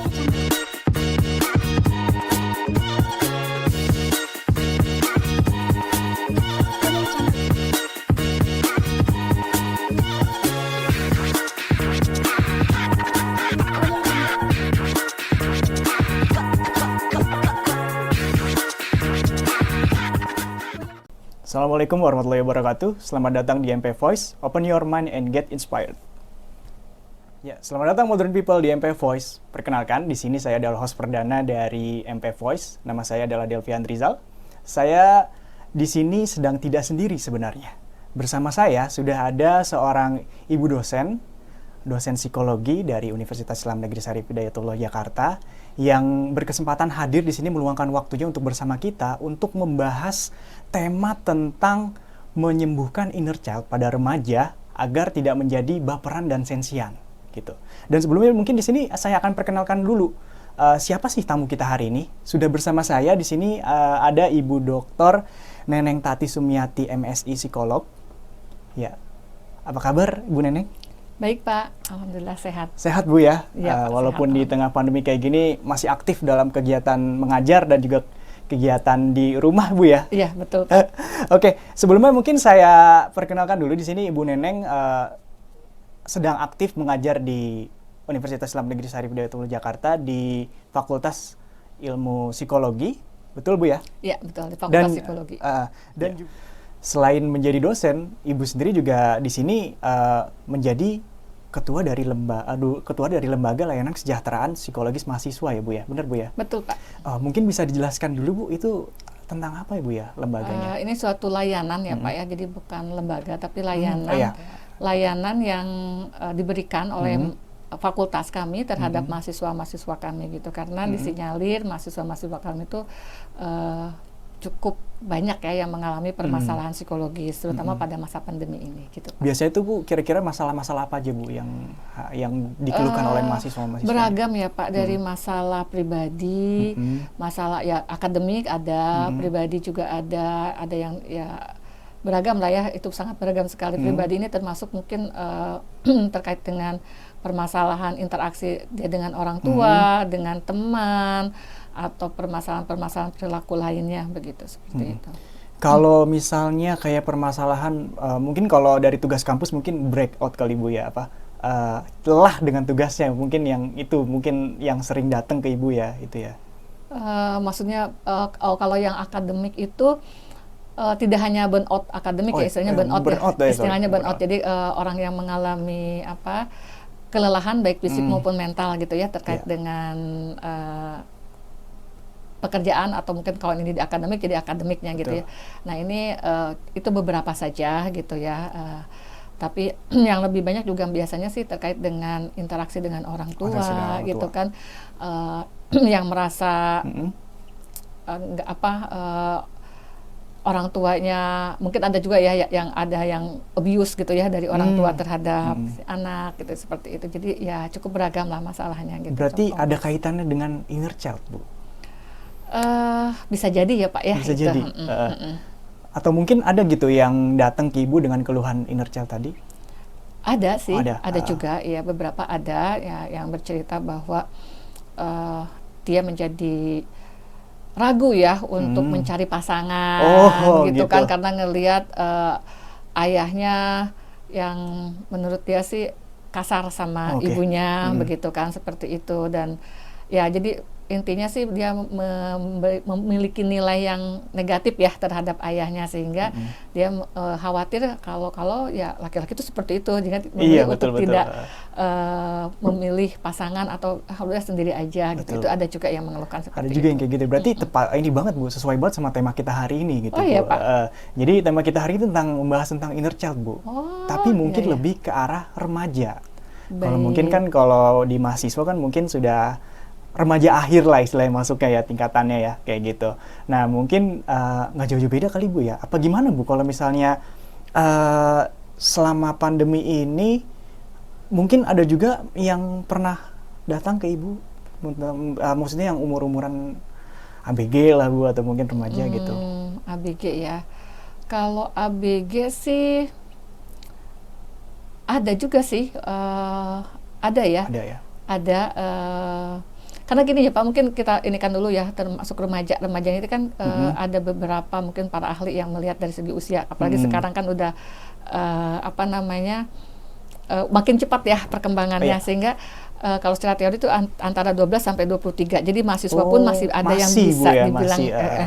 Assalamualaikum warahmatullahi wabarakatuh. Selamat datang di MP Voice. Open your mind and get inspired. Ya, selamat datang Modern People di MP Voice. Perkenalkan, di sini saya adalah host perdana dari MP Voice. Nama saya adalah Delvian Rizal. Saya di sini sedang tidak sendiri sebenarnya. Bersama saya sudah ada seorang ibu dosen psikologi dari Universitas Islam Negeri Syarif Hidayatullah Jakarta yang berkesempatan hadir di sini meluangkan waktunya untuk bersama kita untuk membahas tema tentang menyembuhkan inner child pada remaja agar tidak menjadi baperan dan sensian gitu. Dan sebelumnya mungkin di sini saya akan perkenalkan dulu siapa sih tamu kita hari ini. Sudah bersama saya di sini ada Ibu Dr. Neneng Tati Sumiati MSI psikolog. Ya. Apa kabar Ibu Neneng? Baik Pak, alhamdulillah sehat. Sehat Bu ya, Ya Pak, walaupun sehat, di tengah pandemi kayak gini masih aktif dalam kegiatan mengajar dan juga kegiatan di rumah Bu ya. Iya betul Pak. Oke, sebelumnya mungkin saya perkenalkan dulu di sini Ibu Neneng sedang aktif mengajar di Universitas Islam Negeri Syarif Hidayatullah Jakarta di Fakultas Ilmu Psikologi, betul Bu ya? Iya betul, di Fakultas Psikologi. Dan juga selain menjadi dosen, Ibu sendiri juga di sini menjadi ketua dari lembaga layanan kesejahteraan psikologis mahasiswa ya Bu ya, benar Bu ya? Betul Pak. Mungkin bisa dijelaskan dulu Bu, itu tentang apa ya Bu ya lembaganya? Ini suatu layanan ya Pak ya, jadi bukan lembaga tapi layanan, iya. layanan yang diberikan oleh fakultas kami terhadap mahasiswa-mahasiswa kami gitu, karena disinyalir mahasiswa-mahasiswa kami itu cukup banyak ya yang mengalami permasalahan psikologis, terutama pada masa pandemi ini gitu. Biasanya itu Bu, kira-kira masalah-masalah apa aja Bu yang dikeluhkan oleh mahasiswa-mahasiswa? Beragam ya Pak, dari masalah pribadi, masalah ya akademik ada, pribadi juga ada yang ya beragam lah ya, itu sangat beragam sekali. Pribadi ini termasuk mungkin terkait dengan permasalahan interaksi dia dengan orang tua, dengan teman, atau permasalahan-permasalahan perilaku lainnya begitu, seperti itu. Kalau misalnya kayak permasalahan, mungkin kalau dari tugas kampus mungkin breakout kali Bu ya, lelah dengan tugasnya, mungkin yang sering datang ke Ibu ya, itu ya. Maksudnya kalau yang akademik itu tidak hanya burnout akademik ya, istilahnya burnout ya, istilahnya burnout. Jadi orang yang mengalami kelelahan baik fisik maupun mental gitu ya, terkait dengan pekerjaan, atau mungkin kalau ini di akademik jadi akademiknya gitu ya. Nah ini itu beberapa saja gitu ya. Tapi yang lebih banyak juga biasanya sih terkait dengan interaksi dengan orang tua gitu kan, yang merasa orang tuanya, mungkin ada juga ya yang abuse gitu ya dari orang tua terhadap si anak gitu, seperti itu. Jadi ya cukup beragam lah masalahnya gitu. Berarti ada kaitannya dengan inner child Bu? Bisa jadi ya Pak ya. Bisa jadi. Atau mungkin ada gitu yang datang ke Ibu dengan keluhan inner child tadi? Ada sih, ada juga ya, beberapa ada ya yang bercerita bahwa dia menjadi ragu ya untuk mencari pasangan gitu kan, karena ngelihat ayahnya yang menurut dia sih kasar sama ibunya begitu kan, seperti itu. Dan ya jadi intinya sih dia memiliki nilai yang negatif ya terhadap ayahnya, sehingga dia khawatir kalau ya laki-laki itu seperti itu, jadi untuk tidak memilih pasangan atau harusnya sendiri aja gitu. Itu ada juga yang mengeluhkan seperti itu. Ada juga yang kayak gitu. Berarti ini banget Bu, sesuai banget sama tema kita hari ini gitu. Iya Pak. Jadi tema kita hari ini membahas tentang inner child Bu. Tapi mungkin lebih ke arah remaja. Kalau mungkin kan kalau di mahasiswa kan mungkin sudah remaja akhir lah istilahnya masuknya ya, tingkatannya ya, kayak gitu. Nah mungkin nggak jauh-jauh beda kali Bu ya. Apa gimana Bu kalau misalnya selama pandemi ini mungkin ada juga yang pernah datang ke Ibu, maksudnya yang umur-umuran ABG lah Bu, atau mungkin remaja gitu. ABG ya. Kalau ABG sih ada juga sih, ada ya. Ada ya. Ada. Karena gini ya Pak, mungkin kita ini kan dulu ya, termasuk remaja ini kan ada beberapa mungkin para ahli yang melihat dari segi usia, apalagi sekarang kan udah makin cepat ya perkembangannya, sehingga kalau secara teori itu antara 12 sampai 23. Jadi mahasiswa pun masih ada yang bisa dibilang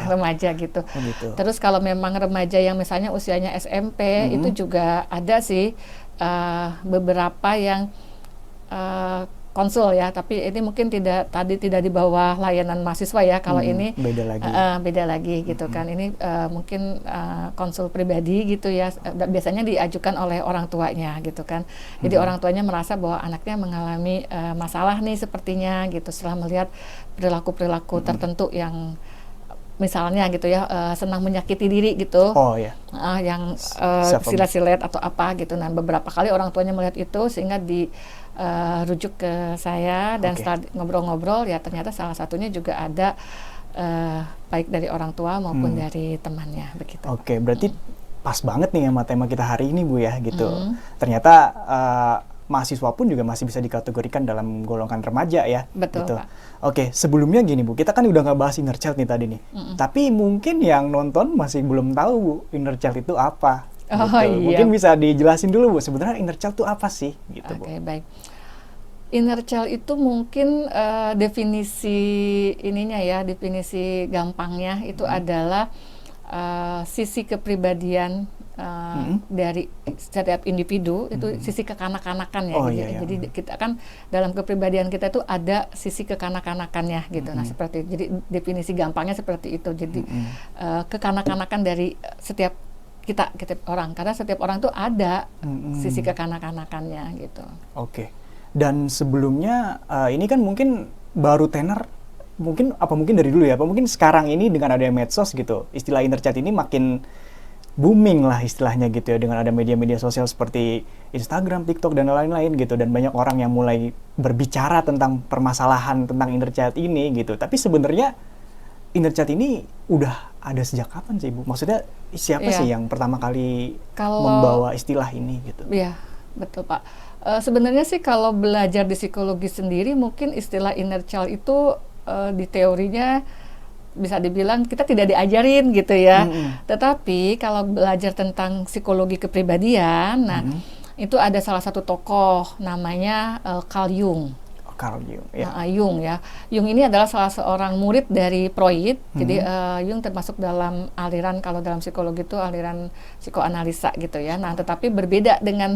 remaja gitu. Terus kalau memang remaja yang misalnya usianya SMP itu juga ada sih beberapa yang konsul ya, tapi ini mungkin tidak di bawah layanan mahasiswa ya. Kalau ini beda lagi gitu kan. Ini mungkin konsul pribadi gitu ya. Biasanya diajukan oleh orang tuanya gitu kan. Jadi orang tuanya merasa bahwa anaknya mengalami masalah nih sepertinya gitu, setelah melihat perilaku tertentu yang misalnya gitu ya, senang menyakiti diri gitu, yang silet-silet atau apa gitu. Nah beberapa kali orang tuanya melihat itu sehingga rujuk ke saya, dan setelah ngobrol-ngobrol ya ternyata salah satunya juga ada baik dari orang tua maupun dari temannya begitu. Oke, berarti pas banget nih sama tema kita hari ini Bu ya gitu. Ternyata mahasiswa pun juga masih bisa dikategorikan dalam golongan remaja ya. Betul gitu. Pak. Oke, sebelumnya gini Bu, kita kan udah nggak bahas inner child nih tadi nih. Tapi mungkin yang nonton masih belum tahu Bu, inner child itu apa. Gitu. Iya. Mungkin bisa dijelasin dulu Bu, sebenarnya inner child itu apa sih? Gitu, Bu. Oke, baik. Inner child itu mungkin definisi ininya ya, definisi gampangnya itu adalah sisi kepribadian dari setiap individu, itu sisi kekanak-kanakan ya. Jadi kita kan dalam kepribadian kita itu ada sisi kekanak-kanakannya gitu. Nah seperti, jadi definisi gampangnya seperti itu. Jadi kekanak-kanakan dari setiap kita orang, karena setiap orang tuh ada sisi kekanak-kanakannya gitu. Oke. Dan sebelumnya ini kan mungkin baru tenar, mungkin dari dulu ya, apa mungkin sekarang ini dengan adanya medsos gitu, istilah inner child ini makin booming lah istilahnya gitu ya, dengan ada media-media sosial seperti Instagram, TikTok dan lain-lain gitu, dan banyak orang yang mulai berbicara tentang permasalahan tentang inner child ini gitu. Tapi sebenarnya inner child ini udah ada sejak kapan sih Bu? Maksudnya siapa sih yang pertama kali membawa istilah ini gitu? Iya, betul Pak. Sebenarnya sih kalau belajar di psikologi sendiri, mungkin istilah inner child itu di teorinya bisa dibilang kita tidak diajarin gitu ya. Tetapi kalau belajar tentang psikologi kepribadian, nah itu ada salah satu tokoh namanya Carl Jung. Carl Jung, ya. Jung ya. Jung ini adalah salah seorang murid dari Freud. Jadi Jung termasuk dalam aliran, kalau dalam psikologi itu aliran psikoanalisa gitu ya. Nah, tetapi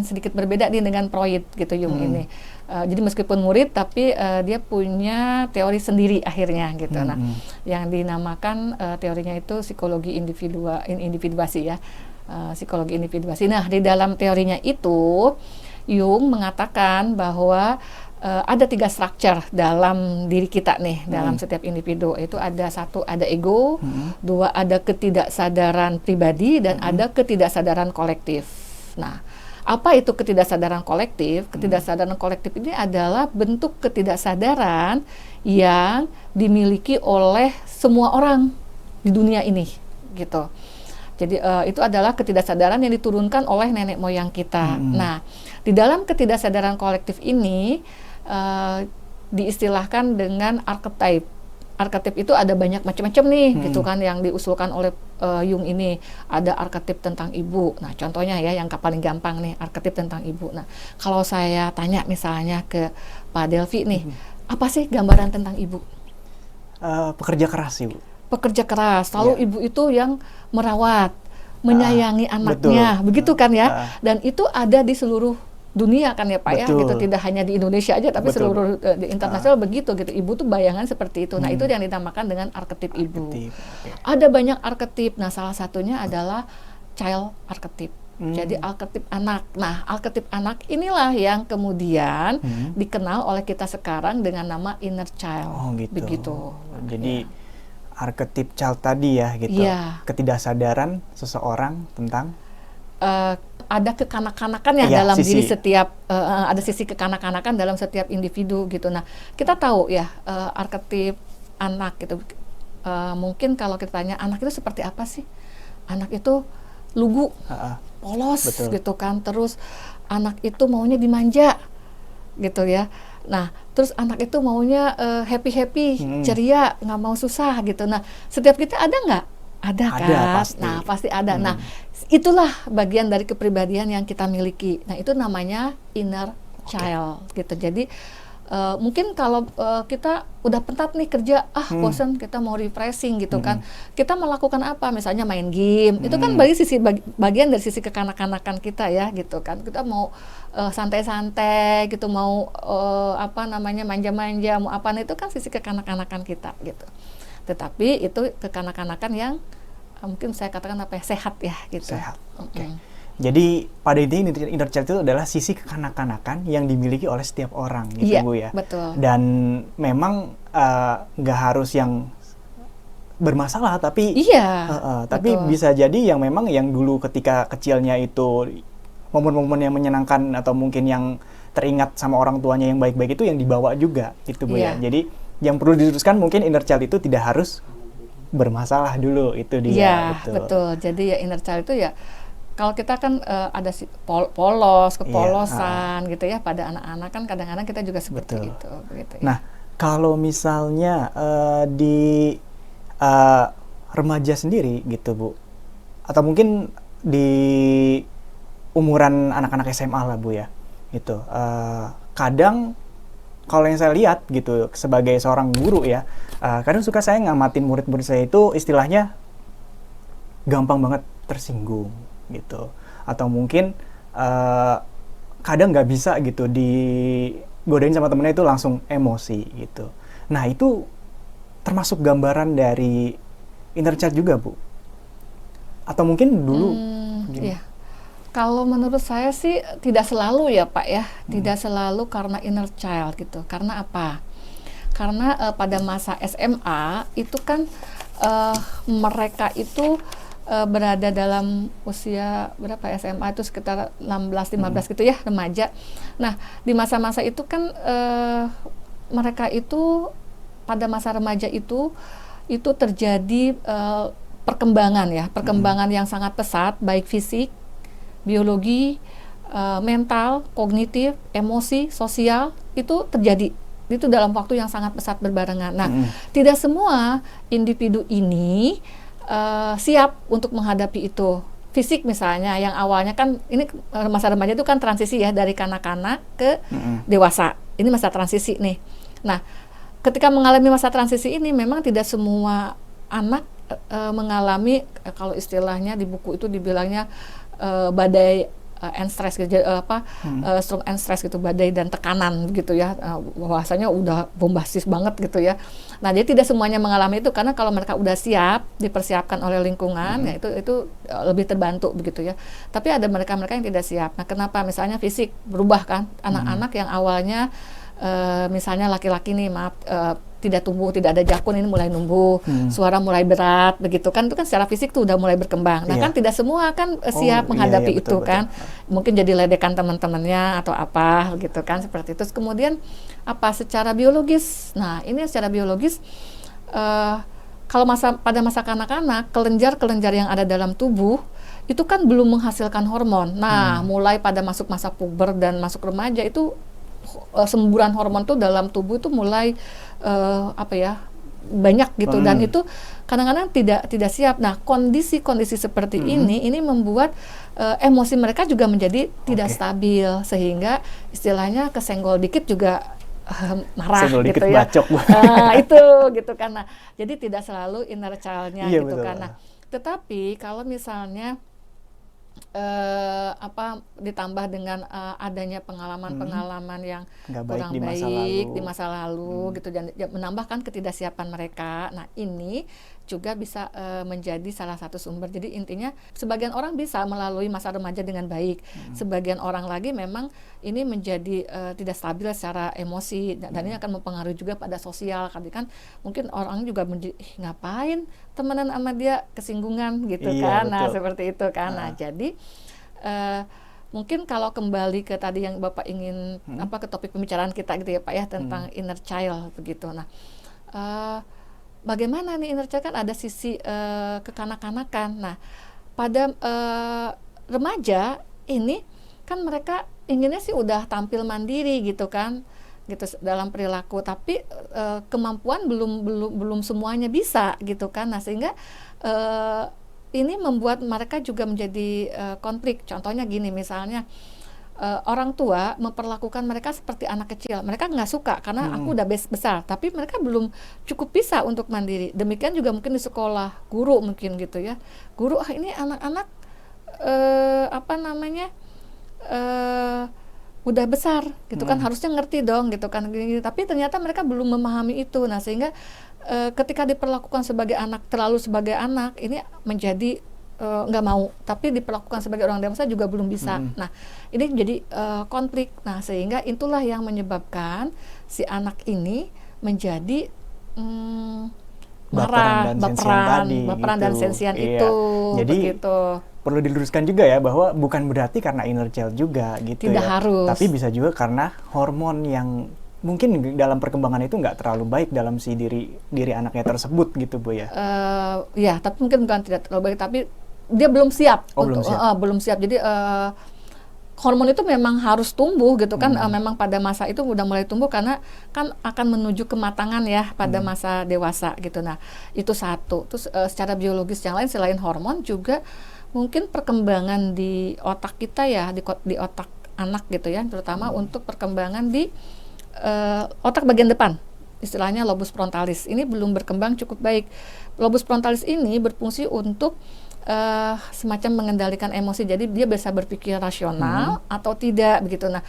sedikit berbeda dengan Freud gitu Jung ini. Jadi meskipun murid, tapi dia punya teori sendiri akhirnya gitu. Nah, yang dinamakan teorinya itu psikologi individuasi ya. Psikologi individuasi. Nah, di dalam teorinya itu Jung mengatakan bahwa ada 3 structure dalam diri kita nih, dalam setiap individu. Itu ada 1, ada ego, 2, ada ketidaksadaran pribadi, dan ada ketidaksadaran kolektif. Nah, apa itu ketidaksadaran kolektif? Ketidaksadaran kolektif ini adalah bentuk ketidaksadaran yang dimiliki oleh semua orang di dunia ini, gitu. Jadi itu adalah ketidaksadaran yang diturunkan oleh nenek moyang kita. Nah, di dalam ketidaksadaran kolektif ini diistilahkan dengan archetype. Archetype itu ada banyak macam-macam nih, gitu kan, yang diusulkan oleh Jung ini. Ada archetype tentang ibu. Nah, contohnya ya, yang paling gampang nih, archetype tentang ibu. Nah, kalau saya tanya misalnya ke Pak Delvi nih, apa sih gambaran tentang ibu? Pekerja keras, Ibu. Pekerja keras. Lalu ibu itu yang merawat, menyayangi anaknya, begitu kan ya? Dan itu ada di seluruh dunia kan ya Pak ya, gitu, tidak hanya di Indonesia aja, tapi seluruh di internasional begitu gitu. Ibu tuh bayangan seperti itu. Nah, itu yang dinamakan dengan archetype ibu. Ada banyak archetype. Nah, salah satunya adalah child archetype. Jadi archetype anak. Nah, archetype anak inilah yang kemudian dikenal oleh kita sekarang dengan nama inner child. Begitu. Jadi archetype child tadi ya gitu. Ketidaksadaran seseorang tentang ada kekanak-kanakan dalam diri setiap, ada sisi kekanak-kanakan dalam setiap individu gitu. Nah, kita tahu ya arketip anak gitu. Mungkin kalau kita tanya anak itu seperti apa sih? Anak itu lugu, polos gitu kan. Terus anak itu maunya dimanja gitu ya. Nah, terus anak itu maunya happy-happy, ceria, nggak mau susah gitu. Nah, setiap kita ada nggak? Ada kan? Pasti. Nah, pasti ada. Nah, itulah bagian dari kepribadian yang kita miliki. Nah, itu namanya inner child gitu. Jadi mungkin kalau kita udah penat nih kerja, bosan, kita mau refreshing gitu kan, kita melakukan apa? Misalnya main game, itu kan bagian dari sisi kekanak-kanakan kita ya gitu kan. Kita mau santai-santai gitu, mau manja-manja, mau apa, itu kan sisi kekanak-kanakan kita gitu. Tetapi itu kekanak-kanakan yang mungkin saya katakan sehat ya gitu. Sehat. Oke. Jadi pada intinya inner child itu adalah sisi kekanak-kanakan yang dimiliki oleh setiap orang gitu, Bu ya. Betul. Dan memang nggak harus yang bermasalah, tapi tapi bisa jadi yang memang yang dulu ketika kecilnya itu momen-momen yang menyenangkan atau mungkin yang teringat sama orang tuanya yang baik-baik itu yang dibawa juga gitu, Bu ya. Jadi yang perlu diluruskan mungkin inner child itu tidak harus bermasalah dulu, itu dia. Iya, betul. Jadi ya inner child itu ya, kalau kita kan ada polos, kepolosan gitu ya pada anak-anak kan kadang-kadang kita juga seperti itu. Gitu, ya. Nah, kalau misalnya di remaja sendiri gitu, Bu, atau mungkin di umuran anak-anak SMA lah, Bu ya, gitu. Kadang kalau yang saya lihat gitu sebagai seorang guru ya, kadang suka saya ngamatin murid-murid saya itu istilahnya gampang banget tersinggung gitu, atau mungkin kadang nggak bisa gitu digodain sama temennya itu langsung emosi gitu. Nah, itu termasuk gambaran dari inner child juga, Bu? Atau mungkin dulu iya. Kalau menurut saya sih tidak selalu ya Pak ya, tidak selalu karena inner child gitu. Karena apa? Karena pada masa SMA itu kan mereka itu berada dalam usia berapa SMA itu sekitar 16-15 gitu ya, remaja. Nah, di masa-masa itu kan mereka itu pada masa remaja itu terjadi perkembangan yang sangat pesat, baik fisik, biologi, mental, kognitif, emosi, sosial, itu terjadi. Itu dalam waktu yang sangat pesat berbarengan. Nah, tidak semua individu ini siap untuk menghadapi itu. Fisik misalnya, yang awalnya kan, ini masa remaja itu kan transisi ya, dari kanak-kanak ke dewasa. Ini masa transisi nih. Nah, ketika mengalami masa transisi ini, memang tidak semua anak mengalami, kalau istilahnya di buku itu dibilangnya badai and stress gitu, strong and stress gitu, badai dan tekanan gitu ya, bahwasanya udah bombastis banget gitu ya. Nah, jadi tidak semuanya mengalami itu, karena kalau mereka udah siap, dipersiapkan oleh lingkungan, ya itu lebih terbantu begitu ya. Tapi ada mereka yang tidak siap. Nah, kenapa? Misalnya fisik berubah kan, anak-anak yang awalnya misalnya laki-laki nih, tidak tumbuh, tidak ada jakun, ini mulai numbuh, suara mulai berat, begitu kan, itu kan secara fisik tuh udah mulai berkembang. Nah kan tidak semua kan siap menghadapi itu kan, mungkin jadi ledekan teman-temannya atau apa, gitu kan, seperti itu. Kemudian apa secara biologis, nah ini secara biologis, kalau pada masa kanak-kanak, kelenjar-kelenjar yang ada dalam tubuh, itu kan belum menghasilkan hormon. Nah mulai pada masuk masa puber dan masuk remaja itu, semburan hormon tuh dalam tubuh itu mulai banyak gitu, dan itu kadang-kadang tidak siap. Nah, kondisi-kondisi seperti ini membuat emosi mereka juga menjadi tidak stabil, sehingga istilahnya kesenggol dikit juga marah gitu ya. Itu gitu kan. Nah, jadi tidak selalu inner child-nya gitu kan. Nah, tetapi kalau misalnya ditambah dengan adanya pengalaman-pengalaman yang kurang baik di masa lalu gitu, dan menambahkan ketidaksiapan mereka. Nah, ini juga bisa menjadi salah satu sumber. Jadi intinya sebagian orang bisa melalui masa remaja dengan baik, sebagian orang lagi memang ini menjadi tidak stabil secara emosi, dan ini akan mempengaruhi juga pada sosial. Karena kan mungkin orang juga ngapain temenan sama dia, kesinggungan gitu kan. Betul. Nah, seperti itu kan. Nah, jadi mungkin kalau kembali ke tadi yang Bapak ingin ke topik pembicaraan kita gitu ya Pak ya, tentang inner child begitu. Nah, bagaimana nih inner child, kan ada sisi kekanak-kanakan. Nah, pada remaja ini kan mereka inginnya sih udah tampil mandiri gitu kan. gitu dalam perilaku, tapi kemampuan belum semuanya bisa gitu kan. Nah sehingga ini membuat mereka juga menjadi konflik. Contohnya gini, misalnya orang tua memperlakukan mereka seperti anak kecil. Mereka nggak suka karena aku udah besar, tapi mereka belum cukup bisa untuk mandiri. Demikian juga mungkin di sekolah, guru mungkin gitu ya. Guru, ini anak-anak udah besar gitu kan, harusnya ngerti dong gitu kan, tapi ternyata mereka belum memahami itu. Nah sehingga ketika diperlakukan sebagai anak, terlalu sebagai anak, ini menjadi nggak mau, tapi diperlakukan sebagai orang dewasa juga belum bisa. Nah ini jadi konflik. Nah sehingga itulah yang menyebabkan si anak ini menjadi marah, baperan dan sensian itu. Jadi begitu. Perlu diluruskan juga ya bahwa bukan berarti karena inner child juga gitu. Tidak harus. Tapi bisa juga karena hormon yang mungkin dalam perkembangan itu nggak terlalu baik dalam si diri anaknya tersebut gitu Bu ya. Ya, tapi mungkin bukan tidak terlalu baik, tapi dia belum siap. Belum siap. Jadi hormon itu memang harus tumbuh gitu kan. Memang pada masa itu udah mulai tumbuh karena kan akan menuju kematangan ya pada masa dewasa gitu. Nah itu satu. Terus secara biologis yang lain selain hormon juga mungkin perkembangan di otak kita ya, di otak anak gitu ya, terutama untuk perkembangan di otak bagian depan, istilahnya lobus frontalis. Ini belum berkembang cukup baik. Lobus frontalis ini berfungsi untuk semacam mengendalikan emosi, jadi dia bisa berpikir rasional atau tidak begitu. Nah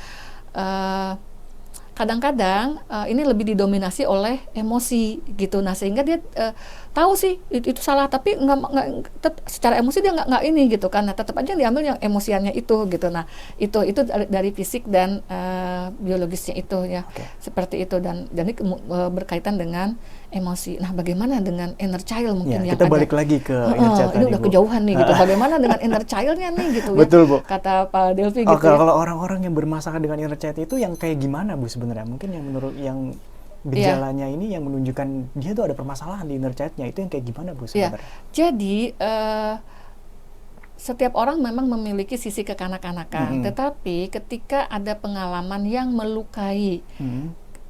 kadang-kadang ini lebih didominasi oleh emosi gitu. Nah sehingga dia tahu sih itu salah, tapi secara emosi dia nggak ini gitu kan. Nah tetap aja diambil yang emosiannya itu gitu. Nah itu dari fisik dan biologisnya itu ya. Seperti itu, dan ini berkaitan dengan emosi. Nah bagaimana dengan inner child mungkin ya, yang kita balik lagi ke inner child ini tadi, udah Bu. kejauhan nih gitu. Bagaimana dengan inner childnya nih gitu ya. Betul Bu. Kata Pak Delvi gitu ya. Kalau orang-orang yang bermasalah dengan inner child itu yang kayak gimana Bu sebenarnya? Mungkin yang menurut yang gejalanya ini yang menunjukkan dia tuh ada permasalahan di inner child-nya, itu yang kayak gimana Bu sebenarnya? Jadi setiap orang memang memiliki sisi kekanak-kanakan, tetapi ketika ada pengalaman yang melukai,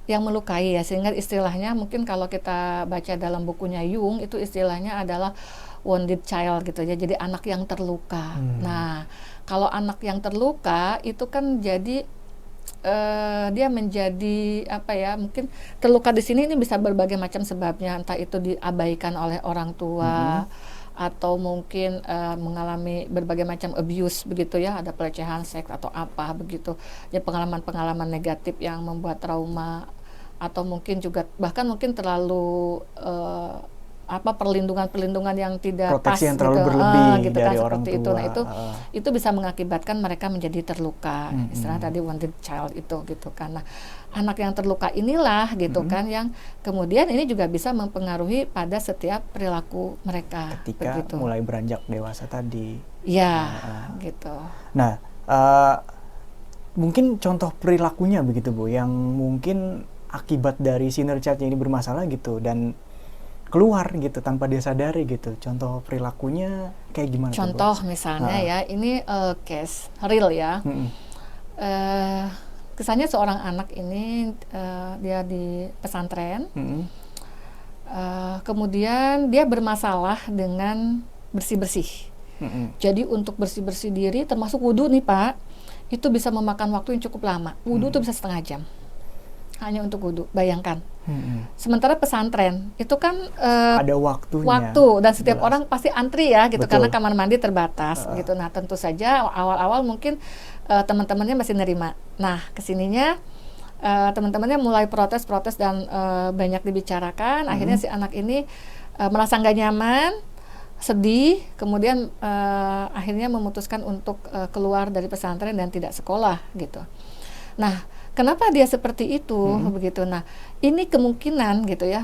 ya, sehingga istilahnya mungkin kalau kita baca dalam bukunya Jung itu istilahnya adalah wounded child gitu ya, jadi anak yang terluka. Nah kalau anak yang terluka itu kan jadi dia menjadi apa ya, mungkin terluka di sini ini bisa berbagai macam sebabnya, entah itu diabaikan oleh orang tua atau mungkin mengalami berbagai macam abuse begitu ya, ada pelecehan seks atau apa begitu, ya pengalaman-pengalaman negatif yang membuat trauma, atau mungkin juga bahkan mungkin terlalu perlindungan yang tidak proteksi pas yang terlalu gitu, berlebih gitu dari kan, orang seperti tua. itu. Nah itu bisa mengakibatkan mereka menjadi terluka, istilah tadi wounded child itu gitu kan. Nah anak yang terluka inilah gitu kan yang kemudian ini juga bisa mempengaruhi pada setiap perilaku mereka ketika begitu. Mulai beranjak dewasa tadi. Ya gitu. Nah mungkin contoh perilakunya begitu Bu, yang mungkin akibat dari si inner child ini bermasalah gitu dan keluar gitu tanpa dia sadari gitu. Contoh perilakunya kayak gimana? Contoh misalnya ya, ini case real ya. Kesannya seorang anak ini dia di pesantren, kemudian dia bermasalah dengan bersih-bersih. Jadi untuk bersih-bersih diri termasuk wudhu nih Pak, itu bisa memakan waktu yang cukup lama. Wudhu tuh bisa setengah jam hanya untuk wudhu, bayangkan. Sementara pesantren itu kan ada waktunya. Dan setiap orang pasti antri ya gitu. Betul. Karena kamar mandi terbatas gitu. Nah tentu saja awal-awal mungkin teman-temannya masih nerima. Nah kesininya teman-temannya mulai protes dan banyak dibicarakan. Akhirnya si anak ini merasa nggak nyaman, sedih, kemudian akhirnya memutuskan untuk keluar dari pesantren dan tidak sekolah gitu. Nah kenapa dia seperti itu begitu? Nah ini kemungkinan gitu ya,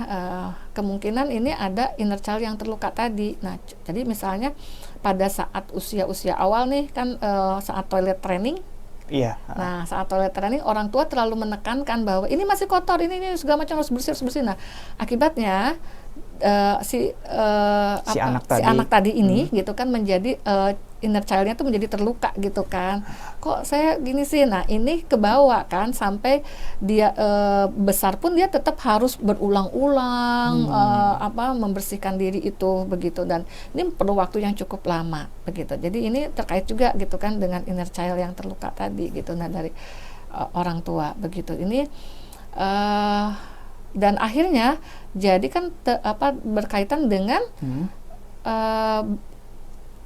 kemungkinan ini ada inner child yang terluka tadi. Nah jadi misalnya pada saat usia awal nih kan saat toilet training. Iya. Nah saat toilet training orang tua terlalu menekankan bahwa ini masih kotor, ini segala macam harus bersih. Nah akibatnya si anak tadi ini gitu kan menjadi inner child-nya tuh menjadi terluka gitu kan. Kok saya gini sih? Nah, ini kebawa kan sampai dia besar pun dia tetap harus berulang-ulang membersihkan diri itu begitu, dan ini perlu waktu yang cukup lama begitu. Jadi ini terkait juga gitu kan dengan inner child yang terluka tadi gitu. Nah, dari orang tua begitu. Ini dan akhirnya jadi kan berkaitan dengan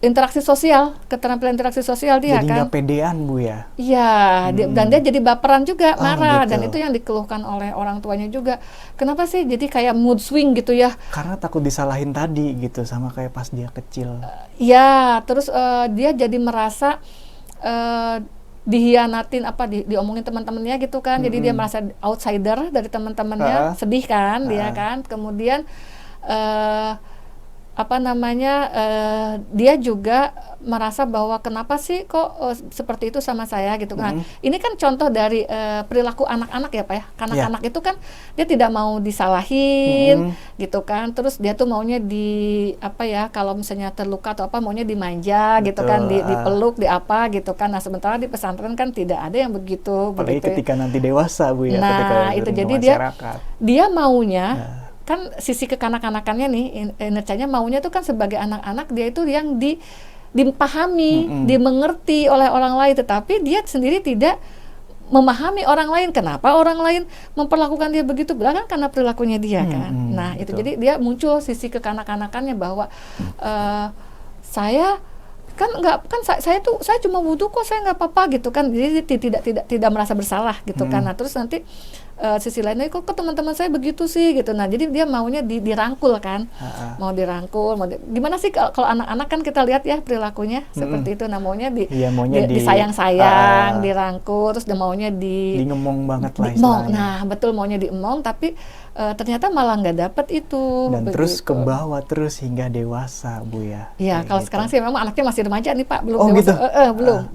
interaksi sosial, keterampilan interaksi sosial dia. Jadi kan nggak pedean Bu ya? Iya, dan dia jadi baperan juga, marah, gitu. Dan itu yang dikeluhkan oleh orang tuanya juga. Kenapa sih jadi kayak mood swing gitu ya? Karena takut disalahin tadi gitu, sama kayak pas dia kecil. Iya, terus dia jadi merasa dihianatin, diomongin teman-temannya gitu kan. Jadi dia merasa outsider dari teman-temannya, sedih kan dia kan. Kemudian dia juga merasa bahwa kenapa sih kok seperti itu sama saya gitu kan. Ini kan contoh dari perilaku anak-anak ya Pak ya. Karena anak itu kan dia tidak mau disalahin gitu kan. Terus dia tuh maunya kalau misalnya terluka atau maunya dimanja. Betul. Gitu kan, dipeluk, gitu kan. Nah, sementara di pesantren kan tidak ada yang begitu. Apalagi ketika nanti dewasa Bu ya. Nah, itu jadi dia maunya kan sisi kekanak-kanakannya nih, inner child-nya maunya tuh kan sebagai anak-anak dia itu yang dipahami, dimengerti oleh orang lain, tetapi dia sendiri tidak memahami orang lain. Kenapa orang lain memperlakukan dia begitu? Kan karena perilakunya dia kan. Nah, itu jadi dia muncul sisi kekanak-kanakannya bahwa saya cuma butuh kok, saya nggak apa-apa gitu kan. Jadi tidak merasa bersalah gitu kan. Nah, terus nanti sisi lainnya kok teman-teman saya begitu sih gitu. Nah, jadi dia maunya dirangkul kan. Mau dirangkul, gimana sih kalau anak-anak kan kita lihat ya perilakunya seperti itu. Nah, maunya disayang-sayang, dirangkul, terus dia maunya ngemong banget lah istilahnya. Nah, betul, maunya diemong, tapi ternyata malah nggak dapet itu. Dan terus ke bawah terus hingga dewasa Bu ya. Iya, kalau gitu. Sekarang sih memang anaknya masih remaja nih Pak, belum dewasa. Gitu?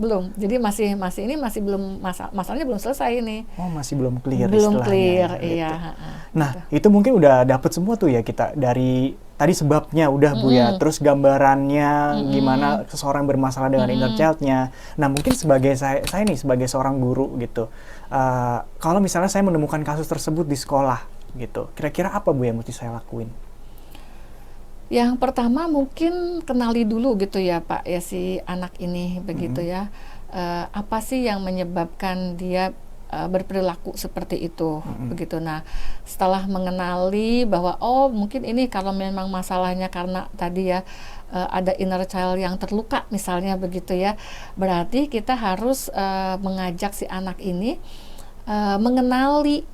Belum. Jadi masih belum masalahnya belum selesai ini. Oh, masih belum clear. Belum clear, gitu. Iya. Nah, itu mungkin udah dapet semua tuh ya kita dari tadi sebabnya udah Bu ya, terus gambarannya gimana seseorang bermasalah dengan inner child-nya. Nah, mungkin sebagai saya nih sebagai seorang guru gitu, kalau misalnya saya menemukan kasus tersebut di sekolah gitu, kira-kira apa Bu yang mesti saya lakuin? Yang pertama mungkin kenali dulu gitu ya Pak ya si anak ini begitu ya, apa sih yang menyebabkan dia berperilaku seperti itu begitu. Nah, setelah mengenali bahwa mungkin ini kalau memang masalahnya karena tadi ya ada inner child yang terluka misalnya begitu ya, berarti kita harus mengajak si anak ini mengenali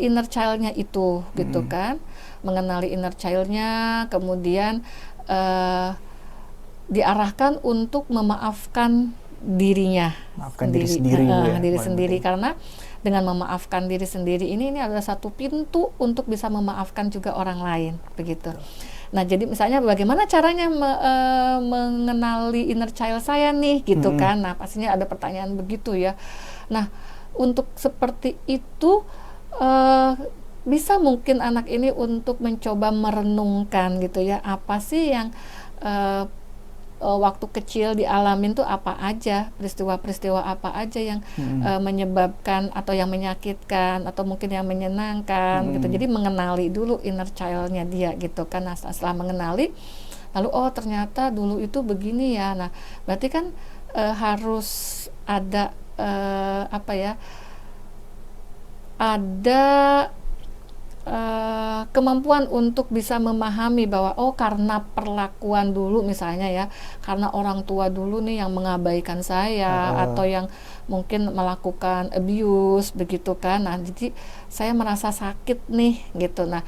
inner child-nya itu gitu kan, mengenali inner child-nya, kemudian diarahkan untuk memaafkan dirinya, diri sendiri, diri sendiri, karena dengan memaafkan diri sendiri ini adalah satu pintu untuk bisa memaafkan juga orang lain begitu. Nah, jadi misalnya bagaimana caranya mengenali inner child saya nih gitu kan. Nah, pastinya ada pertanyaan begitu ya. Nah, untuk seperti itu bisa mungkin anak ini untuk mencoba merenungkan gitu ya, apa sih yang waktu kecil dialamin tuh apa aja, peristiwa-peristiwa apa aja yang menyebabkan atau yang menyakitkan atau mungkin yang menyenangkan gitu. Jadi mengenali dulu inner child-nya dia gitu kan. Nah, setelah mengenali lalu ternyata dulu itu begini ya. Nah, berarti kan harus ada ada kemampuan untuk bisa memahami bahwa karena perlakuan dulu misalnya ya, karena orang tua dulu nih yang mengabaikan saya atau yang mungkin melakukan abuse begitu kan. Nah, jadi saya merasa sakit nih gitu. Nah,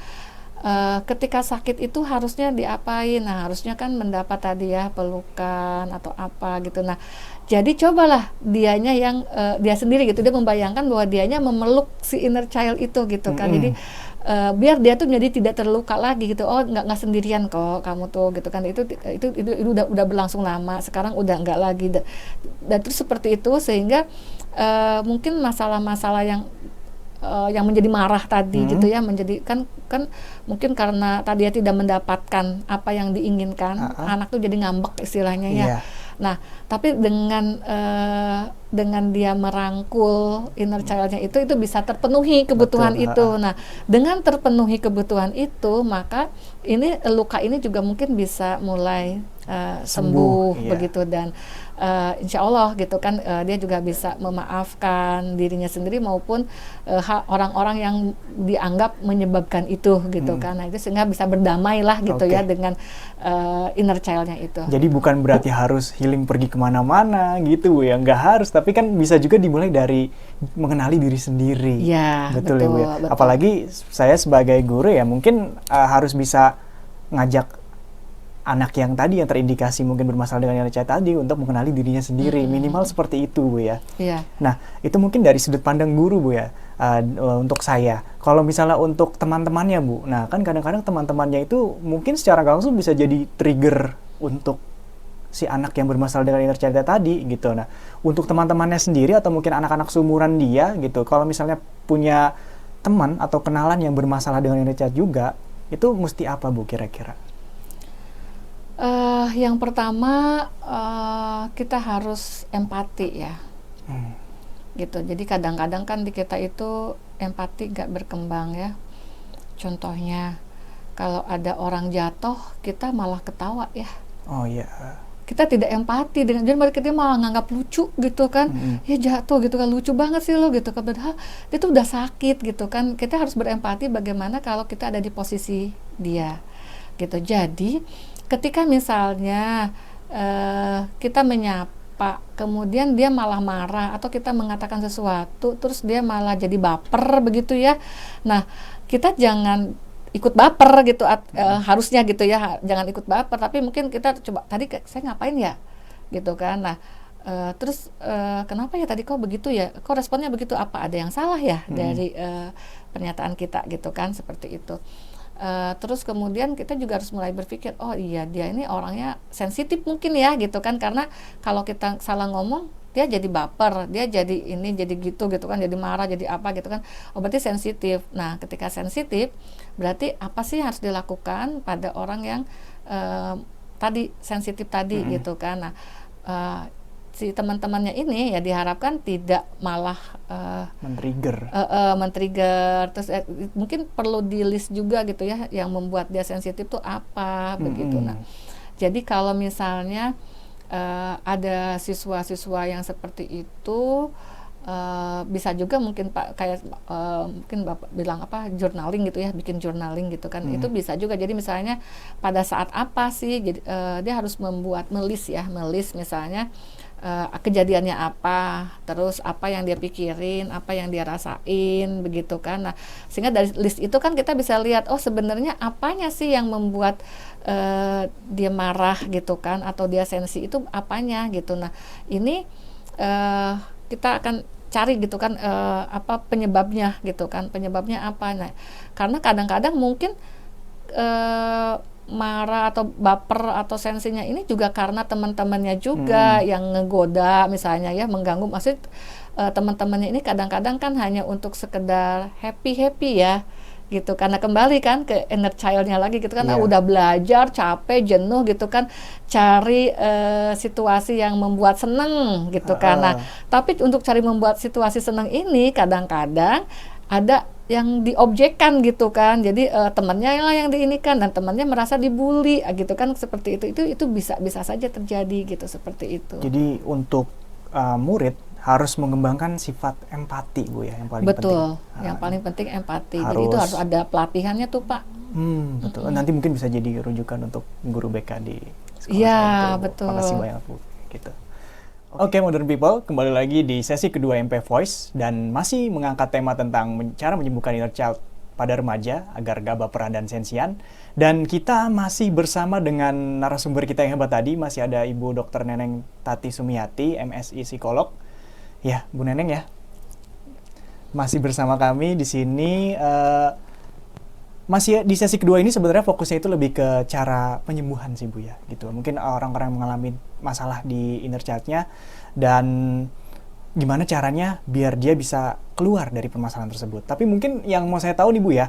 ketika sakit itu harusnya diapain? Nah, harusnya kan mendapat tadi ya pelukan atau apa gitu. Nah, jadi cobalah dianya yang dia sendiri gitu, dia membayangkan bahwa dianya memeluk si inner child itu gitu kan. Jadi biar dia tuh menjadi tidak terluka lagi gitu. Nggak sendirian kok kamu tuh gitu kan. Itu udah berlangsung lama, sekarang udah nggak lagi. Dan terus seperti itu sehingga mungkin masalah-masalah yang menjadi marah tadi gitu ya, menjadi kan mungkin karena tadi dia tidak mendapatkan apa yang diinginkan, anak tuh jadi ngambek istilahnya ya. Nah, tapi dengan dia merangkul inner child-nya itu bisa terpenuhi kebutuhan itu. Nah, dengan terpenuhi kebutuhan itu, maka ini luka ini juga mungkin bisa mulai sembuh begitu, dan insya Allah gitu kan dia juga bisa memaafkan dirinya sendiri maupun orang-orang yang dianggap menyebabkan itu gitu kan. Nah, itu sehingga bisa berdamai lah gitu ya dengan inner child-nya itu. Jadi bukan berarti harus healing pergi kemana-mana gitu Bu ya, nggak harus, tapi kan bisa juga dimulai dari mengenali diri sendiri. Ya, betul ya Bu ya. Betul. Apalagi saya sebagai guru ya mungkin harus bisa ngajak anak yang tadi yang terindikasi mungkin bermasalah dengan inner child tadi untuk mengenali dirinya sendiri, minimal seperti itu Bu ya. Iya. Nah, itu mungkin dari sudut pandang guru Bu ya. Untuk saya, kalau misalnya untuk teman-temannya Bu, nah kan kadang-kadang teman-temannya itu mungkin secara langsung bisa jadi trigger untuk si anak yang bermasalah dengan inner child tadi gitu. Nah, untuk teman-temannya sendiri atau mungkin anak-anak seumuran dia gitu, kalau misalnya punya teman atau kenalan yang bermasalah dengan inner child juga, itu mesti apa Bu kira-kira? Yang pertama kita harus empati ya, gitu. Jadi kadang-kadang kan di kita itu empati gak berkembang ya. Contohnya kalau ada orang jatuh kita malah ketawa ya. Oh iya. Kita tidak empati dengan, jadi kita malah nganggap lucu gitu kan. Ya jatuh gitu kan, lucu banget sih lo gitu kan, padahal itu udah sakit gitu kan. Kita harus berempati bagaimana kalau kita ada di posisi dia gitu. Jadi ketika misalnya kita menyapa, kemudian dia malah marah atau kita mengatakan sesuatu, terus dia malah jadi baper begitu ya. Nah, kita jangan ikut baper gitu, harusnya gitu ya, jangan ikut baper. Tapi mungkin kita coba, tadi saya ngapain ya, gitu kan. Nah, terus kenapa ya tadi kok begitu ya, kok responnya begitu, apa ada yang salah ya dari pernyataan kita gitu kan, seperti itu. Terus kemudian kita juga harus mulai berpikir, oh iya dia ini orangnya sensitif mungkin ya gitu kan, karena kalau kita salah ngomong dia jadi baper, dia jadi ini jadi gitu kan, jadi marah, jadi apa gitu kan, oh berarti sensitif. Nah, ketika sensitif berarti apa sih yang harus dilakukan pada orang yang tadi sensitif tadi gitu kan. Nah, si teman-temannya ini ya diharapkan tidak malah men-trigger, terus mungkin perlu di list juga gitu ya yang membuat dia sensitif tuh apa begitu. Nah, jadi kalau misalnya ada siswa-siswa yang seperti itu, bisa juga mungkin Pak kayak mungkin Bapak bilang apa, journaling gitu ya, bikin journaling gitu kan. Itu bisa juga. Jadi misalnya pada saat apa sih, jadi dia harus membuat melis misalnya kejadiannya apa, terus apa yang dia pikirin, apa yang dia rasain begitu kan. Nah, sehingga dari list itu kan kita bisa lihat, oh sebenarnya apanya sih yang membuat dia marah gitu kan, atau dia sensi itu apanya gitu. Nah, ini kita akan cari gitu kan, apa penyebabnya gitu kan, penyebabnya apa. Nah, karena kadang-kadang mungkin marah atau baper atau sensinya ini juga karena teman-temannya juga yang ngegoda misalnya ya, mengganggu. Maksud teman-temannya ini kadang-kadang kan hanya untuk sekedar happy ya gitu, karena kembali kan ke inner child-nya lagi gitu kan. Udah belajar capek jenuh gitu kan, cari situasi yang membuat seneng gitu kan. Nah, tapi untuk cari membuat situasi seneng ini kadang-kadang ada yang diobjekkan gitu kan, jadi temannya lah yang diinikan dan temannya merasa dibully gitu kan, seperti itu bisa saja terjadi gitu, seperti itu. Jadi untuk murid harus mengembangkan sifat empati Bu ya, yang paling penting. Betul, yang paling penting empati. Jadi itu harus ada pelatihannya tuh Pak. Betul. Nanti mungkin bisa jadi rujukan untuk guru BK di sekolah. Iya betul. Makasih banyak Bu. Gitu. Oke, Modern People, kembali lagi di sesi kedua MP Voice dan masih mengangkat tema tentang cara menyembuhkan inner child pada remaja agar gak baperan dan sensian. Dan kita masih bersama dengan narasumber kita yang hebat tadi, masih ada Ibu Dr. Neneng Tati Sumiati, MSI Psikolog. Ya, Bu Neneng ya, masih bersama kami di sini. Masih di sesi kedua ini sebenarnya fokusnya itu lebih ke cara penyembuhan sih Bu ya, gitu. Mungkin orang-orang yang mengalami masalah di inner child-nya dan gimana caranya biar dia bisa keluar dari permasalahan tersebut. Tapi mungkin yang mau saya tahu nih Bu ya,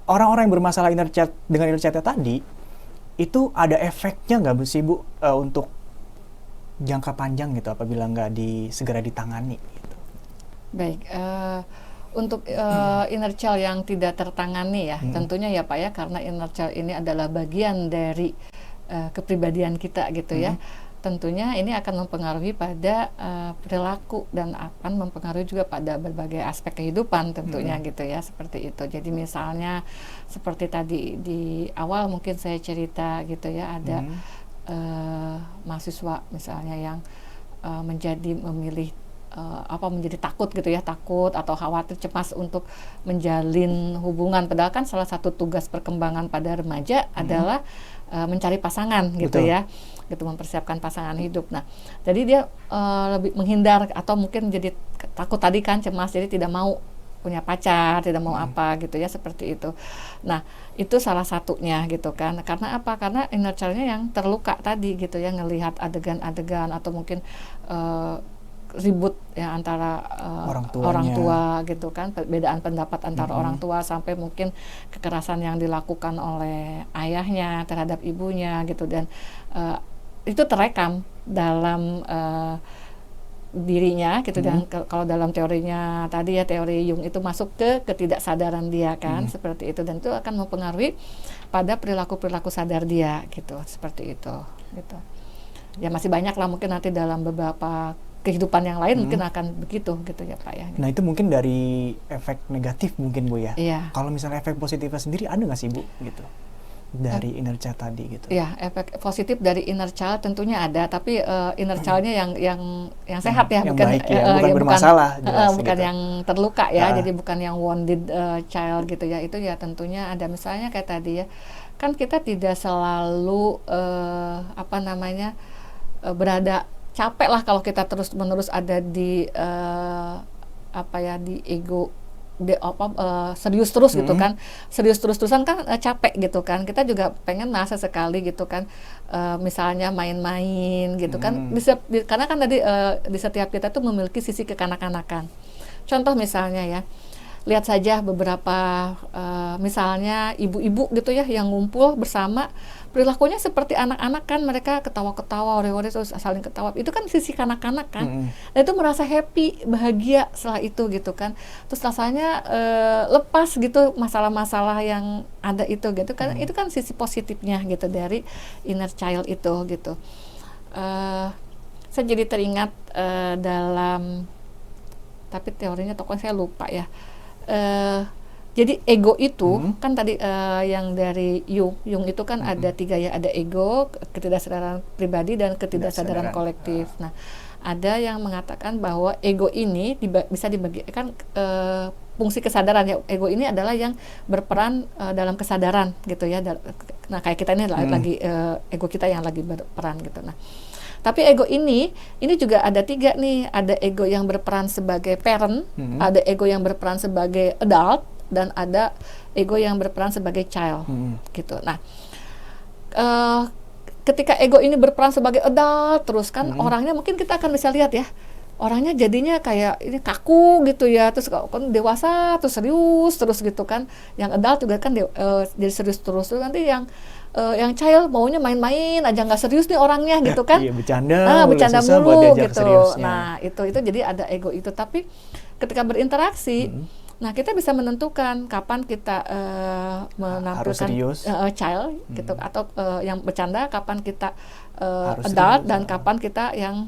orang-orang yang bermasalah inner child dengan inner child tadi itu ada efeknya nggak sih Bu untuk jangka panjang gitu apabila nggak segera ditangani gitu. Baik, untuk inner child yang tidak tertangani ya, tentunya ya Pak ya, karena inner child ini adalah bagian dari kepribadian kita gitu ya. Tentunya ini akan mempengaruhi pada perilaku dan akan mempengaruhi juga pada berbagai aspek kehidupan tentunya gitu ya, seperti itu. Jadi misalnya seperti tadi di awal mungkin saya cerita gitu ya, ada mahasiswa misalnya yang memilih menjadi takut gitu ya, takut atau khawatir, cemas untuk menjalin hubungan, padahal kan salah satu tugas perkembangan pada remaja adalah mencari pasangan gitu. Betul. Ya gitu, mempersiapkan pasangan hidup. Nah jadi dia lebih menghindar atau mungkin jadi takut tadi kan, cemas, jadi tidak mau punya pacar, tidak mau apa gitu ya, seperti itu. Nah itu salah satunya gitu kan, karena apa? Karena inner child-nya yang terluka tadi gitu ya, ngelihat adegan-adegan atau mungkin ribut ya antara orang tua gitu kan, perbedaan pendapat antara orang tua, sampai mungkin kekerasan yang dilakukan oleh ayahnya terhadap ibunya gitu, dan itu terekam dalam dirinya gitu. Dan kalau dalam teorinya tadi ya, teori Jung, itu masuk ke ketidaksadaran dia kan, seperti itu, dan itu akan mempengaruhi pada perilaku sadar dia gitu, seperti itu gitu. Ya masih banyak lah mungkin nanti dalam beberapa kehidupan yang lain mungkin akan begitu gitu ya Pak ya. Nah itu mungkin dari efek negatif mungkin Bu ya. Iya. Kalau misalnya efek positifnya sendiri ada nggak sih Bu gitu dari inner child tadi gitu? Ya, efek positif dari inner child tentunya ada, tapi inner child-nya yang sehat ya, yang bukan baik ya, bukan bermasalah, bukan gitu. yang terluka ya, jadi bukan yang wounded child gitu ya. Itu ya tentunya ada, misalnya kayak tadi ya, kan kita tidak selalu berada capek lah kalau kita terus-menerus ada di di ego serius terus gitu kan, serius terus-terusan kan capek gitu kan. Kita juga pengen masa sekali gitu kan, misalnya main-main gitu kan, karena kan tadi di setiap kita tuh memiliki sisi kekanak-kanakan. Contoh misalnya ya, lihat saja beberapa misalnya ibu-ibu gitu ya yang ngumpul bersama, perilakunya seperti anak-anak kan, mereka ketawa-ketawa, ore-ore, terus saling ketawa, itu kan sisi kanak-kanak kan. Dan itu merasa happy, bahagia setelah itu gitu kan, terus rasanya lepas gitu masalah-masalah yang ada itu gitu kan. Itu kan sisi positifnya gitu dari inner child itu gitu. Saya jadi teringat dalam, tapi teorinya tokoh saya lupa ya. Jadi ego itu kan tadi yang dari Jung itu kan ada 3 ya, ada ego, ketidaksadaran pribadi, dan ketidaksadaran kolektif. Nah, ada yang mengatakan bahwa ego ini bisa dibagikan fungsi kesadaran ya. Ego ini adalah yang berperan dalam kesadaran gitu ya. Nah, kayak kita ini lagi ego kita yang lagi berperan gitu. Nah, tapi ego ini juga ada 3 nih. Ada ego yang berperan sebagai parent, ada ego yang berperan sebagai adult, dan ada ego yang berperan sebagai child gitu. Nah, ketika ego ini berperan sebagai adult terus kan, orangnya mungkin kita akan bisa lihat ya, orangnya jadinya kayak ini kaku gitu ya, terus kan dewasa terus serius terus gitu kan. Yang adult juga kan jadi serius terus. Terus nanti yang child maunya main-main aja, nggak serius nih orangnya gitu kan. Iya, bercanda mulu gitu. Nah itu jadi ada ego itu. Tapi ketika berinteraksi, nah kita bisa menentukan kapan kita menampilkan child gitu, atau yang bercanda, kapan kita adult, dan kapan kita yang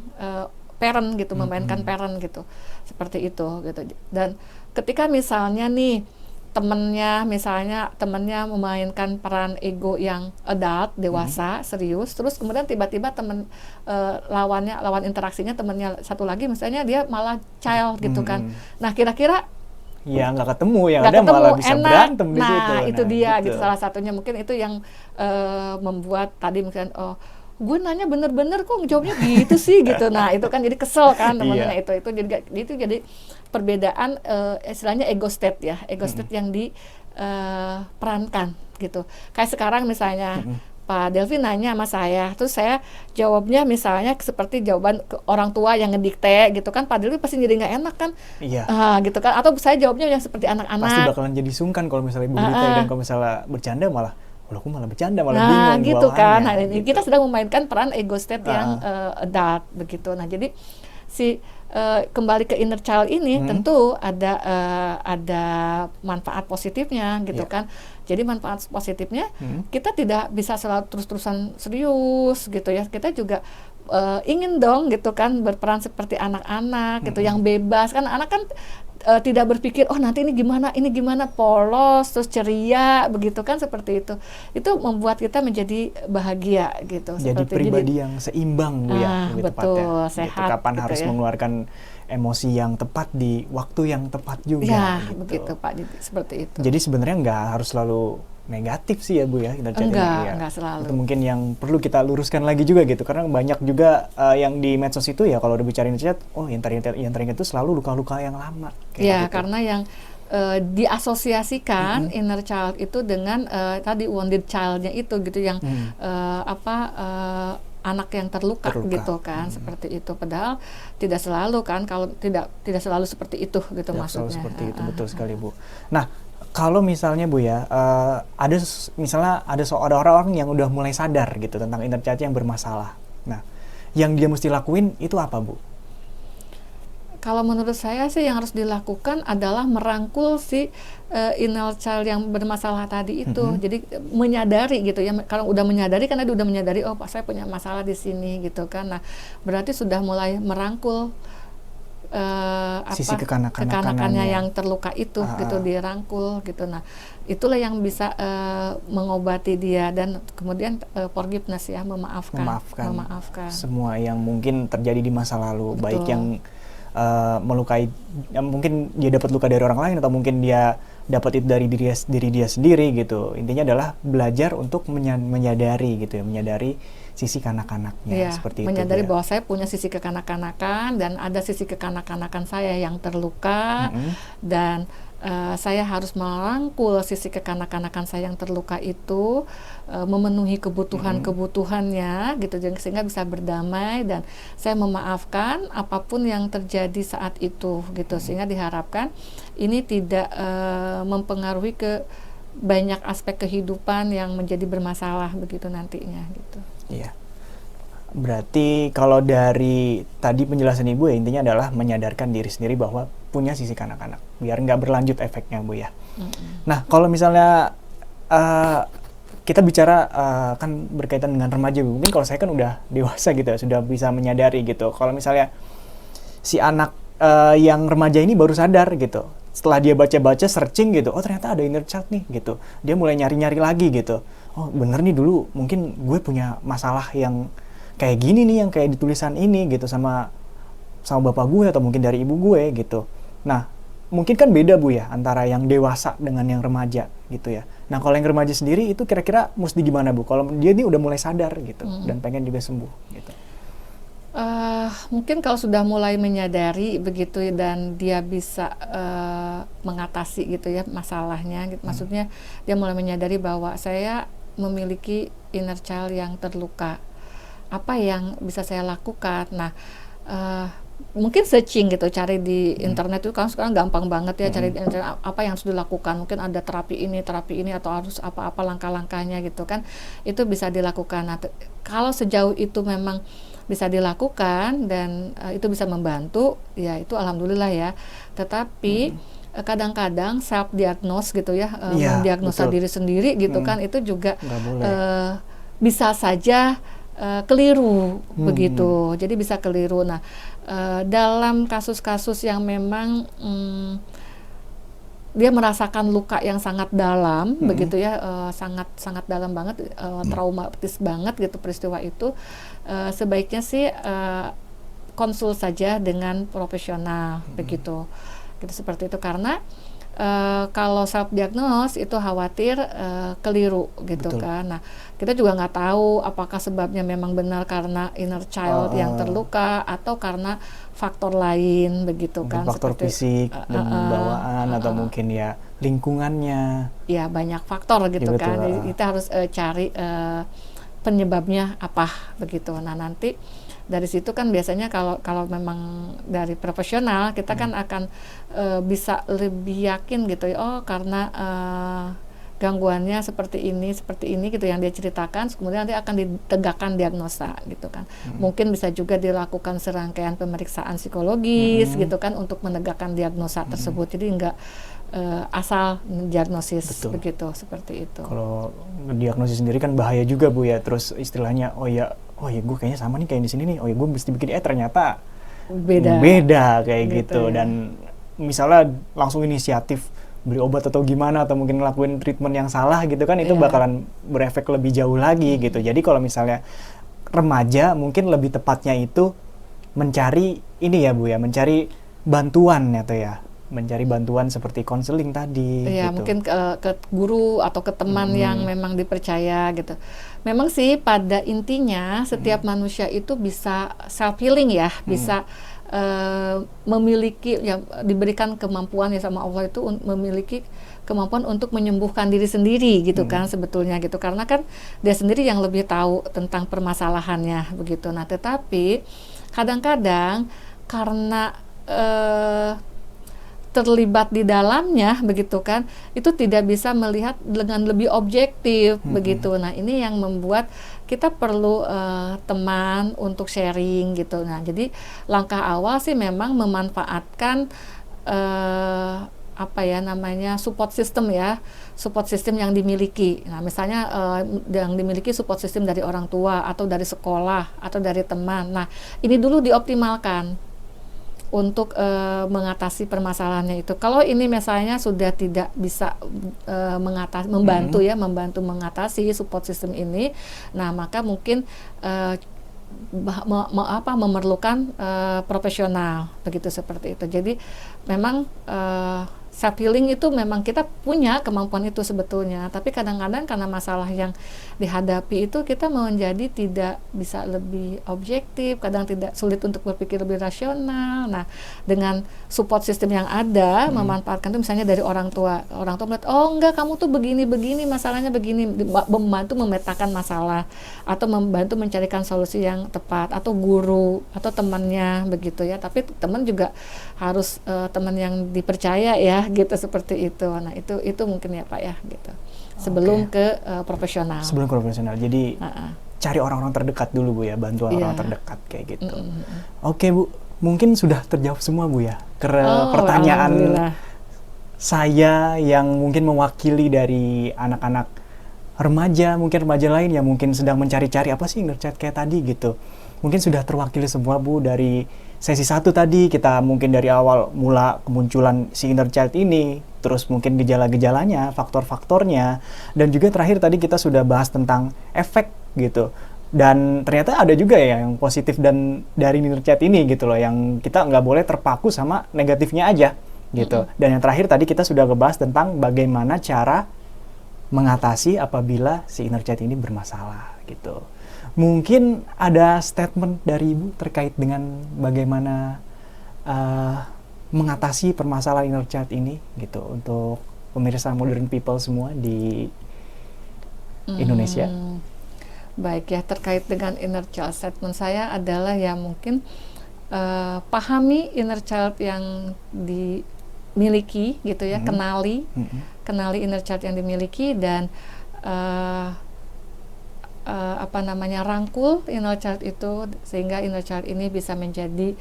parent gitu, memainkan parent gitu, seperti itu gitu. Dan ketika misalnya nih temennya memainkan peran ego yang adult, dewasa, serius, terus kemudian tiba-tiba lawan interaksinya temennya satu lagi misalnya dia malah child gitu kan. Nah kira-kira ya nggak ketemu, yang ada malah bisa enak, berantem di situ. Nah itu dia gitu, salah satunya mungkin itu yang membuat tadi mungkin gue nanya bener-bener kok jawabnya gitu sih gitu. Nah itu kan jadi kesel kan temennya. Itu jadi perbedaan istilahnya ego state ya, ego state yang diperankan gitu. Kayak sekarang misalnya Pak Delvin nanya sama saya, terus saya jawabnya misalnya seperti jawaban orang tua yang ngedikte gitu kan, Pak Delvin pasti jadi nggak enak kan. Iya. Gitu kan, atau saya jawabnya yang seperti anak-anak. Pasti bakalan jadi sungkan kalau misalnya ibu dikte, dan kalau misalnya bercanda malah Kalau aku malah bercanda, malah bingung gitu kan. Nah, gitu. Kita sedang memainkan peran ego state yang adult begitu. Nah, jadi si kembali ke inner child ini tentu ada manfaat positifnya gitu kan. Jadi manfaat positifnya kita tidak bisa selalu terus-terusan serius gitu ya. Kita juga ingin dong gitu kan berperan seperti anak-anak gitu yang bebas kan. Anak kan tidak berpikir nanti ini gimana polos terus ceria begitu kan, seperti itu membuat kita menjadi bahagia gitu, jadi pribadi yang seimbang Bu ya, lebih betul, tepatnya sehat gitu. Kapan gitu harus mengeluarkan emosi yang tepat di waktu yang tepat juga ya gitu. Begitu Pak, seperti itu. Jadi sebenarnya nggak harus selalu negatif sih ya Bu ya, enggak selalu. Itu mungkin yang perlu kita luruskan lagi juga gitu, karena banyak juga yang di medsos itu ya kalau udah bicara chat, yang teringat itu selalu luka-luka yang lama gitu. Karena yang diasosiasikan inner child itu dengan tadi wounded child-nya itu gitu, yang anak yang terluka gitu kan, seperti itu. Padahal tidak selalu kan, kalau tidak selalu seperti itu gitu tidak maksudnya. Selalu seperti itu, betul sekali Bu. Nah, kalau misalnya Bu ya, ada orang-orang yang udah mulai sadar gitu tentang inner child yang bermasalah. Nah, yang dia mesti lakuin itu apa Bu? Kalau menurut saya sih yang harus dilakukan adalah merangkul si inner child yang bermasalah tadi itu. Jadi menyadari gitu ya. Kalau udah menyadari, karena dia udah menyadari, Pak saya punya masalah di sini gitu kan. Nah, berarti sudah mulai merangkul sisi kekanakannya yang terluka itu gitu, dirangkul gitu. Nah, itulah yang bisa mengobati dia, dan kemudian forgiveness ya, memaafkan semua yang mungkin terjadi di masa lalu. Betul. Baik yang melukai, mungkin dia dapat luka dari orang lain, atau mungkin dia dapat itu dari diri dia sendiri gitu. Intinya adalah belajar untuk menyadari gitu ya, menyadari sisi kanak-kanaknya, seperti itu. Menyadari bahwa saya punya sisi kekanak-kanakan, dan ada sisi kekanak-kanakan saya yang terluka, dan saya harus merangkul sisi kekanak-kanakan saya yang terluka itu, memenuhi kebutuhannya gitu, sehingga bisa berdamai, dan saya memaafkan apapun yang terjadi saat itu gitu, sehingga diharapkan ini tidak mempengaruhi ke banyak aspek kehidupan yang menjadi bermasalah begitu nantinya gitu. Iya. Berarti kalau dari tadi penjelasan Ibu ya, intinya adalah menyadarkan diri sendiri bahwa punya sisi kanak-kanak, biar nggak berlanjut efeknya Bu ya. Nah, kalau misalnya kita bicara kan berkaitan dengan remaja Bu, mungkin kalau saya kan udah dewasa gitu ya, sudah bisa menyadari gitu. Kalau misalnya si anak yang remaja ini baru sadar gitu, setelah dia baca-baca searching gitu, ternyata ada inner child nih gitu, dia mulai nyari-nyari lagi gitu. Bener nih, dulu mungkin gue punya masalah yang kayak gini nih, yang kayak di tulisan ini gitu, sama bapak gue atau mungkin dari ibu gue gitu. Nah, mungkin kan beda Bu ya antara yang dewasa dengan yang remaja gitu ya. Nah, kalau yang remaja sendiri itu kira-kira mesti gimana Bu? Kalau dia ini udah mulai sadar gitu dan pengen juga sembuh gitu. Mungkin kalau sudah mulai menyadari begitu dan dia bisa mengatasi gitu ya masalahnya gitu. Maksudnya dia mulai menyadari bahwa saya memiliki inner child yang terluka. Apa yang bisa saya lakukan? Nah, mungkin searching gitu, cari di internet itu kan sekarang gampang banget ya, cari di internet apa yang harus dilakukan. Mungkin ada terapi ini atau harus apa-apa langkah-langkahnya gitu kan. Itu bisa dilakukan. Nah, kalau sejauh itu memang bisa dilakukan dan itu bisa membantu, ya itu alhamdulillah ya. Tetapi kadang-kadang self diagnose gitu ya, mendiagnosa diri sendiri gitu kan, itu juga bisa saja keliru begitu. Jadi bisa keliru. Nah, dalam kasus-kasus yang memang dia merasakan luka yang sangat dalam begitu ya, sangat dalam banget, traumatis banget gitu peristiwa itu, sebaiknya sih konsul saja dengan profesional begitu. Gitu, seperti itu, karena kalau self diagnose itu khawatir keliru gitu. Betul. Kan. Nah, kita juga nggak tahu apakah sebabnya memang benar karena inner child yang terluka atau karena faktor lain begitu kan. Faktor fisik dan bawaan atau mungkin ya lingkungannya. Ya, banyak faktor gitu ya, kan. Jadi kita harus cari penyebabnya apa begitu. Nah, nanti dari situ kan biasanya kalau memang dari profesional kita kan akan bisa lebih yakin gitu ya, karena gangguannya seperti ini gitu yang dia ceritakan, kemudian nanti akan ditegakkan diagnosa gitu kan. Mungkin bisa juga dilakukan serangkaian pemeriksaan psikologis gitu kan untuk menegakkan diagnosa tersebut. Jadi enggak asal diagnosis begitu, seperti itu. Kalau diagnosis sendiri kan bahaya juga Bu ya, terus istilahnya oh ya gue kayaknya sama nih kayak di sini nih, oh ya gue mesti bikin ternyata beda kayak gitu ya. Dan misalnya langsung inisiatif beli obat atau gimana, atau mungkin ngelakuin treatment yang salah gitu kan, itu bakalan berefek lebih jauh lagi gitu. Jadi kalau misalnya remaja mungkin lebih tepatnya itu mencari ini ya Bu ya, mencari bantuan atau ya, mencari bantuan seperti konseling tadi. Ya gitu. Mungkin ke guru atau ke teman yang memang dipercaya gitu. Memang sih pada intinya setiap manusia itu bisa self healing ya, bisa memiliki ya, diberikan kemampuan ya sama Allah itu memiliki kemampuan untuk menyembuhkan diri sendiri gitu kan sebetulnya gitu, karena kan dia sendiri yang lebih tahu tentang permasalahannya begitu. Nah tetapi kadang-kadang karena terlibat di dalamnya begitu kan, itu tidak bisa melihat dengan lebih objektif begitu. Nah ini yang membuat kita perlu teman untuk sharing gitu. Nah jadi langkah awal sih memang memanfaatkan support system ya, support system yang dimiliki. Nah misalnya yang dimiliki support system dari orang tua atau dari sekolah atau dari teman. Nah ini dulu dioptimalkan untuk mengatasi permasalahannya itu. Kalau ini misalnya sudah tidak bisa membantu mengatasi support system ini, nah maka mungkin memerlukan profesional begitu, seperti itu. Jadi memang self healing itu memang kita punya kemampuan itu sebetulnya, tapi kadang-kadang karena masalah yang dihadapi itu kita menjadi tidak bisa lebih objektif, kadang tidak, sulit untuk berpikir lebih rasional. Nah dengan support system yang ada memanfaatkan itu, misalnya dari orang tua melihat, oh enggak, kamu tuh begini masalahnya begini, membantu memetakan masalah atau membantu mencarikan solusi yang tepat, atau guru atau temannya begitu ya. Tapi teman juga harus teman yang dipercaya ya gitu, seperti itu. Nah itu mungkin ya Pak ya gitu, sebelum ke profesional. Sebelum ke profesional, jadi cari orang-orang terdekat dulu Bu ya, bantu orang terdekat kayak gitu. Oke Bu, mungkin sudah terjawab semua Bu ya pertanyaan saya yang mungkin mewakili dari anak-anak remaja, mungkin remaja lain yang mungkin sedang mencari-cari apa sih inner child kayak tadi gitu. Mungkin sudah terwakili semua Bu. Dari sesi 1 tadi kita mungkin dari awal mula kemunculan si inner child ini, terus mungkin gejala-gejalanya, faktor-faktornya, dan juga terakhir tadi kita sudah bahas tentang efek gitu. Dan ternyata ada juga ya yang positif dan dari inner child ini gitu loh, yang kita nggak boleh terpaku sama negatifnya aja gitu. Dan yang terakhir tadi kita sudah ngebahas tentang bagaimana cara mengatasi apabila si inner child ini bermasalah gitu. Mungkin ada statement dari Ibu terkait dengan bagaimana mengatasi permasalahan inner child ini gitu, untuk pemirsa Modern People semua di Indonesia. Baik ya, terkait dengan inner child, statement saya adalah ya mungkin pahami inner child yang dimiliki gitu ya, kenali inner child yang dimiliki, dan rangkul inner child itu sehingga inner child ini bisa menjadi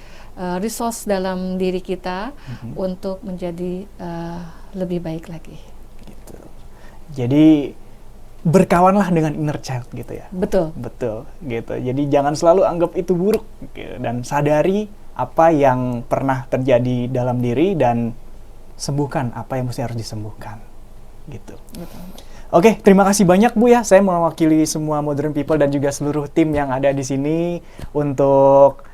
resource dalam diri kita untuk menjadi lebih baik lagi. Gitu. Jadi berkawanlah dengan inner child gitu ya. Betul gitu. Jadi jangan selalu anggap itu buruk gitu, dan sadari apa yang pernah terjadi dalam diri dan sembuhkan apa yang mesti harus disembuhkan gitu. Betul. Oke, terima kasih banyak Bu ya. Saya mewakili semua Modern People dan juga seluruh tim yang ada di sini untuk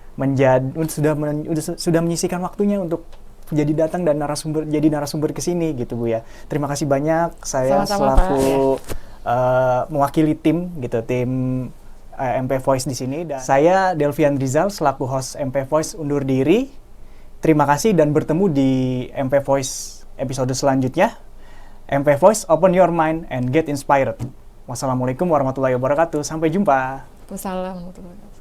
sudah menyisihkan waktunya untuk jadi datang dan jadi narasumber ke sini gitu Bu ya. Terima kasih banyak. Saya selaku mewakili tim gitu, tim MP Voice di sini, dan saya Delvian Rizal selaku host MP Voice undur diri. Terima kasih dan bertemu di MP Voice episode selanjutnya. MP Voice, open your mind and get inspired. Wassalamualaikum warahmatullahi wabarakatuh. Sampai jumpa. Wassalamualaikum warahmatullahi wabarakatuh.